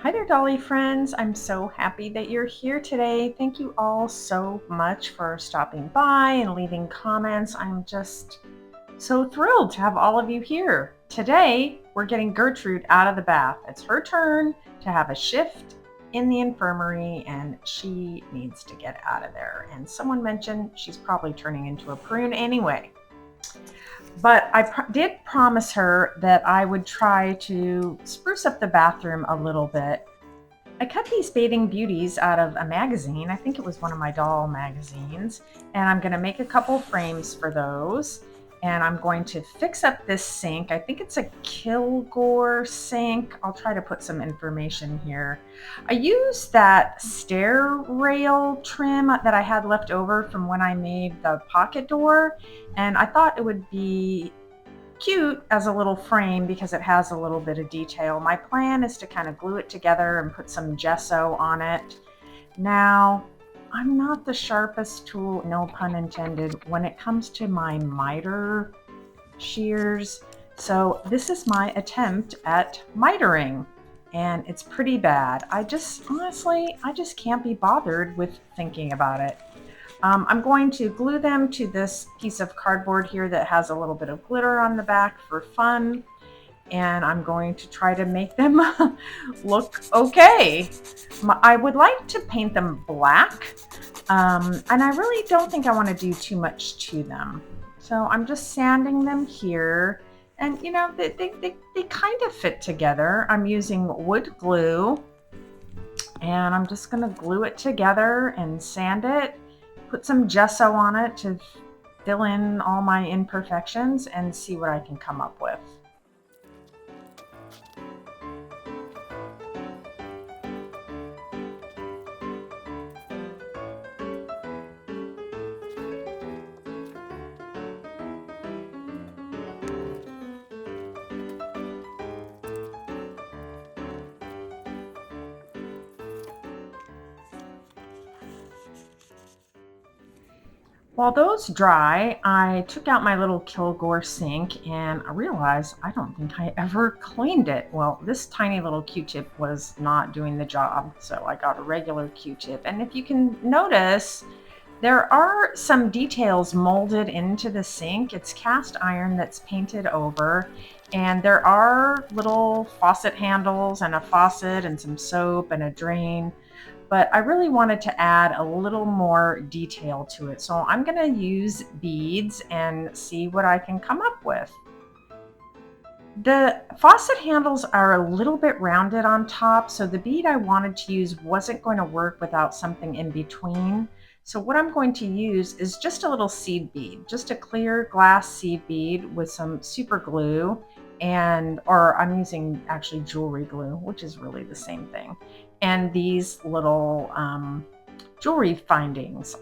Hi there, Dolly friends. I'm so happy that you're here today. Thank you all so much for stopping by and leaving comments. I'm just so thrilled to have all of you here. Today, we're getting Gertrude out of the bath. It's her turn to have a shift in the infirmary, and she needs to get out of there. And someone mentioned she's probably turning into a prune anyway. But I did promise her that I would try to spruce up the bathroom a little bit. I cut these bathing beauties out of a magazine. I think it was one of my doll magazines. And I'm going to make a couple frames for those. And I'm going to fix up this sink. I think it's a Kilgore sink. I'll try to put some information here. I used that stair rail trim that I had left over from when I made the pocket door. And I thought it would be cute as a little frame because it has a little bit of detail. My plan is to kind of glue it together and put some gesso on it. Now, I'm not the sharpest tool, no pun intended, when it comes to my miter shears. So this is my attempt at mitering, and it's pretty bad. Honestly, I just can't be bothered with thinking about it. I'm going to glue them to this piece of cardboard here that has a little bit of glitter on the back for fun. And I'm going to try to make them look okay. I would like to paint them black. And I really don't think I want to do too much to them. So I'm just sanding them here. And you know, they kind of fit together. I'm using wood glue. And I'm just going to glue it together and sand it. Put some gesso on it to fill in all my imperfections and see what I can come up with. While those dry, I took out my little Kilgore sink and I realized I don't think I ever cleaned it. Well, this tiny little Q-tip was not doing the job, so I got a regular Q-tip. And if you can notice, there are some details molded into the sink. It's cast iron that's painted over, and there are little faucet handles and a faucet and some soap and a drain. But I really wanted to add a little more detail to it. So I'm going to use beads and see what I can come up with. The faucet handles are a little bit rounded on top, so the bead I wanted to use wasn't going to work without something in between. So what I'm going to use is just a little seed bead, just a clear glass seed bead with some super glue, or I'm using actually jewelry glue, which is really the same thing. And these little jewelry findings.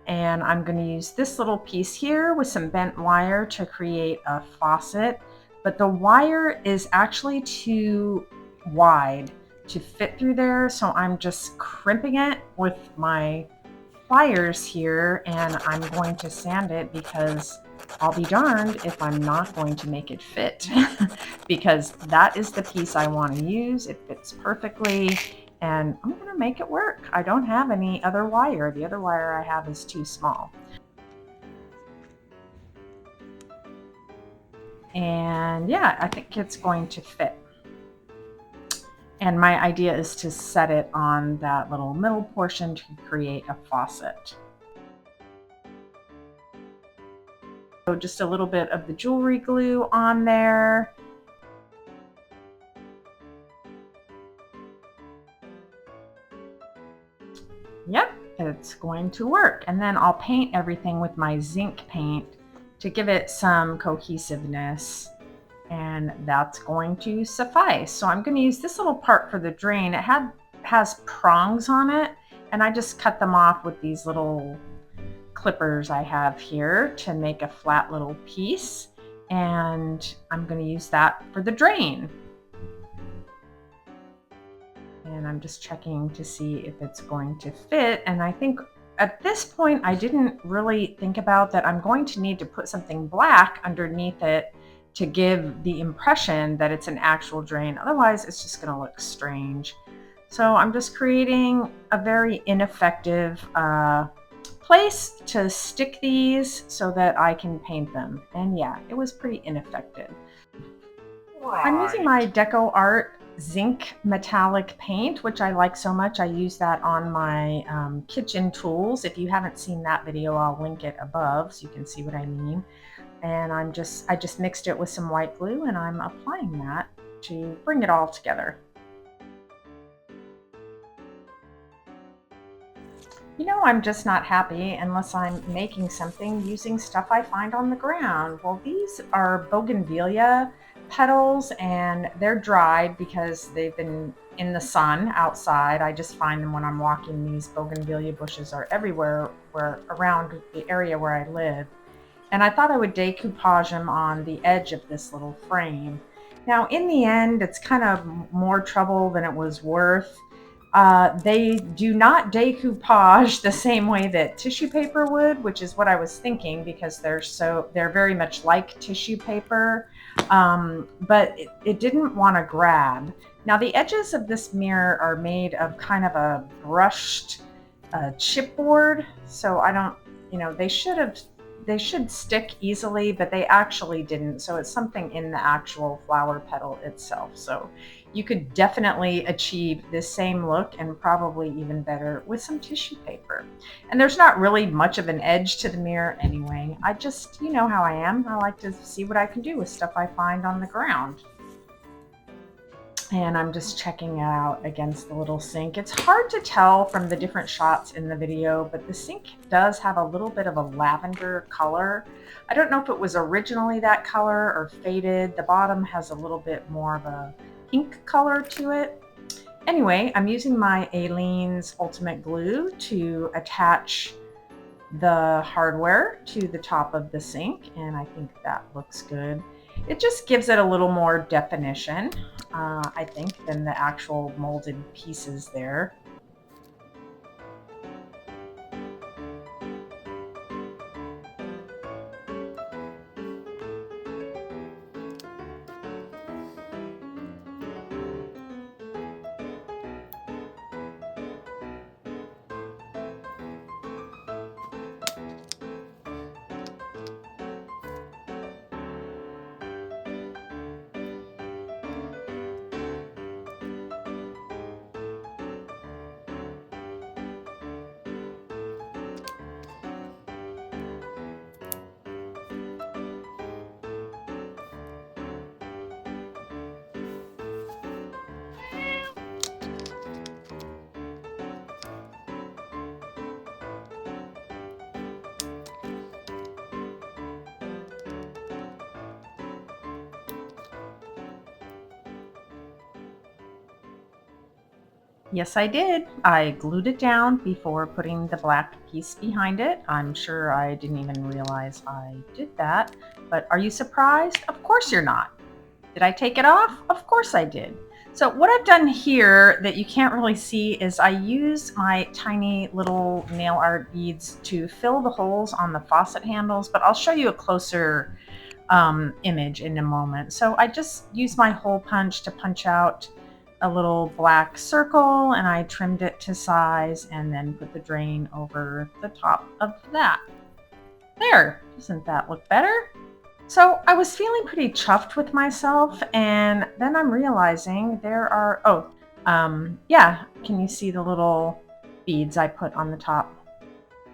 And I'm going to use this little piece here with some bent wire to create a faucet. But the wire is actually too wide to fit through there. So I'm just crimping it with my pliers here, and I'm going to sand it because I'll be darned if I'm not going to make it fit because that is the piece I want to use. It fits perfectly and I'm going to make it work. I don't have any other wire. The other wire I have is too small. And yeah, I think it's going to fit. And my idea is to set it on that little middle portion to create a faucet. So just a little bit of the jewelry glue on there. Yep, it's going to work. And then I'll paint everything with my zinc paint to give it some cohesiveness. And that's going to suffice. So I'm going to use this little part for the drain. It has prongs on it, and I just cut them off with these little clippers I have here to make a flat little piece. And I'm going to use that for the drain. And I'm just checking to see if it's going to fit. And I think at this point, I didn't really think about that I'm going to need to put something black underneath it to give the impression that it's an actual drain. Otherwise, it's just going to look strange. So I'm just creating a very ineffective place to stick these so that I can paint them. And yeah, it was pretty ineffective. I'm using my Deco Art zinc metallic paint, which I like so much. I use that on my kitchen tools. If you haven't seen that video, I'll link it above so you can see what I mean. And I just mixed it with some white glue, and I'm applying that to bring it all together. You know, I'm just not happy unless I'm making something using stuff I find on the ground. Well, these are bougainvillea petals, and they're dried because they've been in the sun outside. I just find them when I'm walking. These bougainvillea bushes are everywhere around the area where I live. And I thought I would decoupage them on the edge of this little frame. Now, in the end, it's kind of more trouble than it was worth. They do not decoupage the same way that tissue paper would, which is what I was thinking, because they're very much like tissue paper, but it didn't want to grab. Now the edges of this mirror are made of kind of a brushed chipboard, so I don't, they should stick easily, but they actually didn't. So it's something in the actual flower petal itself. So you could definitely achieve this same look and probably even better with some tissue paper. And there's not really much of an edge to the mirror anyway. I just, you know how I am. I like to see what I can do with stuff I find on the ground. And I'm just checking it out against the little sink. It's hard to tell from the different shots in the video, but the sink does have a little bit of a lavender color. I don't know if it was originally that color or faded. The bottom has a little bit more of a pink color to it. Anyway, I'm using my Aleene's Ultimate Glue to attach the hardware to the top of the sink, and I think that looks good. It just gives it a little more definition, I think, than the actual molded pieces there. Yes, I did. I glued it down before putting the black piece behind it. I'm sure I didn't even realize I did that. But are you surprised? Of course you're not. Did I take it off? Of course I did. So what I've done here that you can't really see is I used my tiny little nail art beads to fill the holes on the faucet handles, but I'll show you a closer image in a moment. So I just used my hole punch to punch out a little black circle, and I trimmed it to size and then put the drain over the top of that. There, doesn't that look better? So I was feeling pretty chuffed with myself, and then I'm realizing there are, yeah, can you see the little beads I put on the top?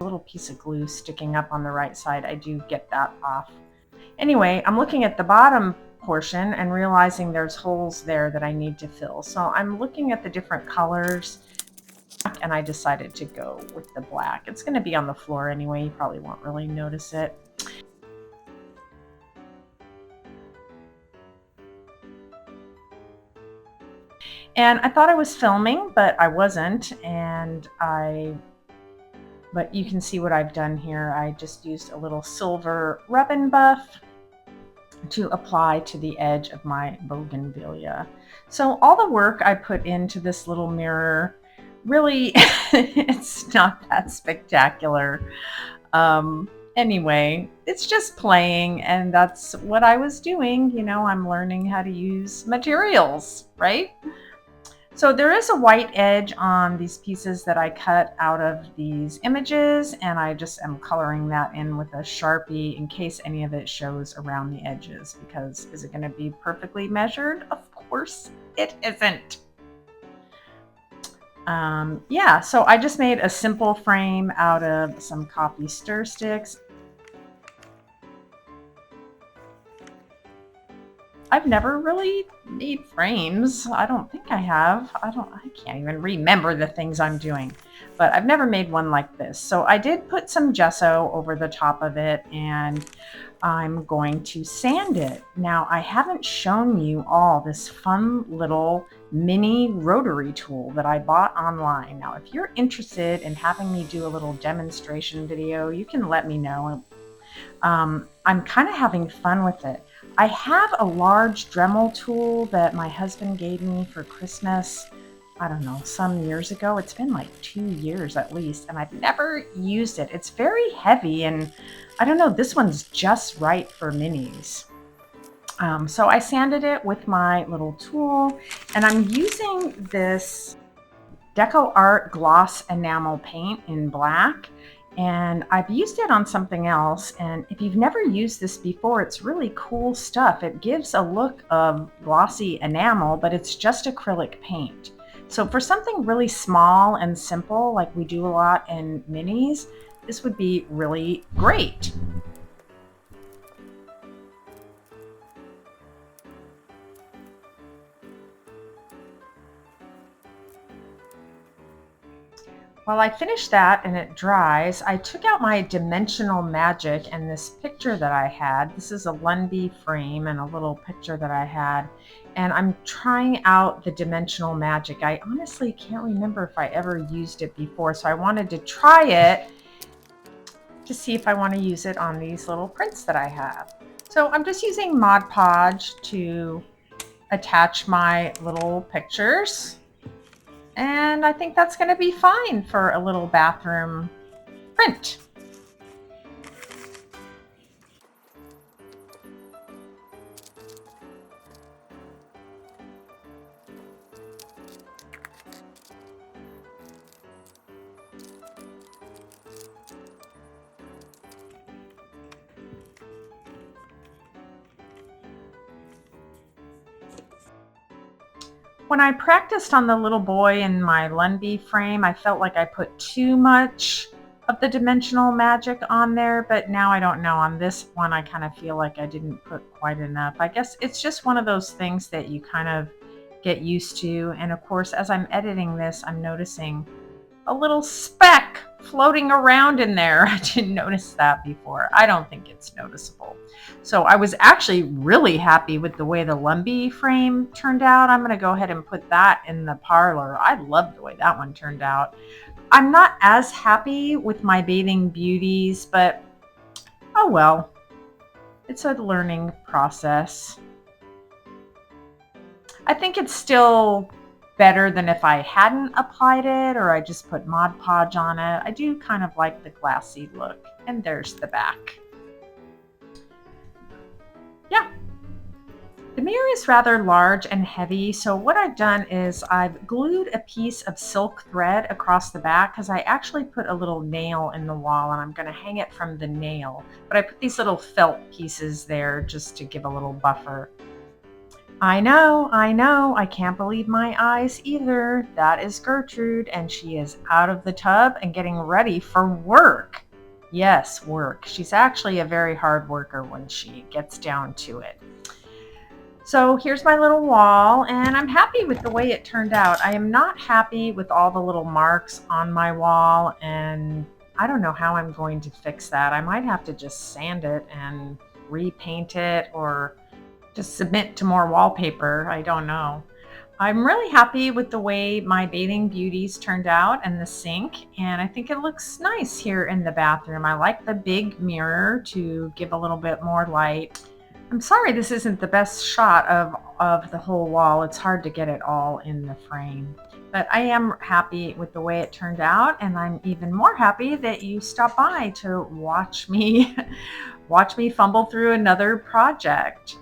A little piece of glue sticking up on the right side. I do get that off. Anyway, I'm looking at the bottom portion and realizing there's holes there that I need to fill. So I'm looking at the different colors, and I decided to go with the black. It's going to be on the floor anyway. You probably won't really notice it. And I thought I was filming, but I wasn't. But you can see what I've done here. I just used a little silver rub-and buff to apply to the edge of my bougainvillea. So all the work I put into this little mirror, really, it's not that spectacular. Anyway, it's just playing, and that's what I was doing. I'm learning how to use materials, right? So there is a white edge on these pieces that I cut out of these images, and I just am coloring that in with a Sharpie in case any of it shows around the edges, because is it going to be perfectly measured? Of course it isn't. Yeah, so I just made a simple frame out of some coffee stir sticks. I've never really made frames. I don't think I have. I can't even remember the things I'm doing, but I've never made one like this. So I did put some gesso over the top of it, and I'm going to sand it. Now, I haven't shown you all this fun little mini rotary tool that I bought online. Now, if you're interested in having me do a little demonstration video, you can let me know. I'm kind of having fun with it. I have a large Dremel tool that my husband gave me for Christmas, I don't know, some years ago. It's been like 2 years at least, and I've never used it. It's very heavy, and I don't know, this one's just right for minis. So I sanded it with my little tool, and I'm using this Deco Art Gloss Enamel Paint in black. And I've used it on something else, and if you've never used this before, it's really cool stuff. It gives a look of glossy enamel, but it's just acrylic paint. So for something really small and simple, like we do a lot in minis, this would be really great. While I finish that and it dries, I took out my Dimensional Magic and this picture that I had. This is a Lundy frame and a little picture that I had. And I'm trying out the Dimensional Magic. I honestly can't remember if I ever used it before, so I wanted to try it to see if I want to use it on these little prints that I have. So I'm just using Mod Podge to attach my little pictures. And I think that's going to be fine for a little bathroom print. When I practiced on the little boy in my Lundy frame, I felt like I put too much of the Dimensional Magic on there, but now I don't know. On this one, I kind of feel like I didn't put quite enough. I guess it's just one of those things that you kind of get used to. And of course, as I'm editing this, I'm noticing a little speck floating around in there. I didn't notice that before. I don't think it's noticeable. So I was actually really happy with the way the Lumbee frame turned out. I'm going to go ahead and put that in the parlor. I love the way that one turned out. I'm not as happy with my Bathing Beauties, but oh well. It's a learning process. I think it's still better than if I hadn't applied it or I just put Mod Podge on it. I do kind of like the glassy look. And there's the back. Yeah. The mirror is rather large and heavy, so what I've done is I've glued a piece of silk thread across the back because I actually put a little nail in the wall and I'm going to hang it from the nail. But I put these little felt pieces there just to give a little buffer. I know, I can't believe my eyes either. That is Gertrude, and she is out of the tub and getting ready for work. Yes, work. She's actually a very hard worker when she gets down to it. So here's my little wall, and I'm happy with the way it turned out. I am not happy with all the little marks on my wall, and I don't know how I'm going to fix that. I might have to just sand it and repaint it or just submit to more wallpaper. I don't know. I'm really happy with the way my Bathing Beauties turned out and the sink, and I think it looks nice here in the bathroom. I like the big mirror to give a little bit more light. I'm sorry this isn't the best shot of the whole wall. It's hard to get it all in the frame. But I am happy with the way it turned out, and I'm even more happy that you stopped by to watch me watch me fumble through another project.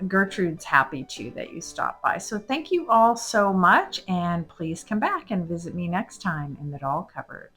Gertrude's happy too that you stopped by. So thank you all so much, and please come back and visit me next time in the doll cupboard.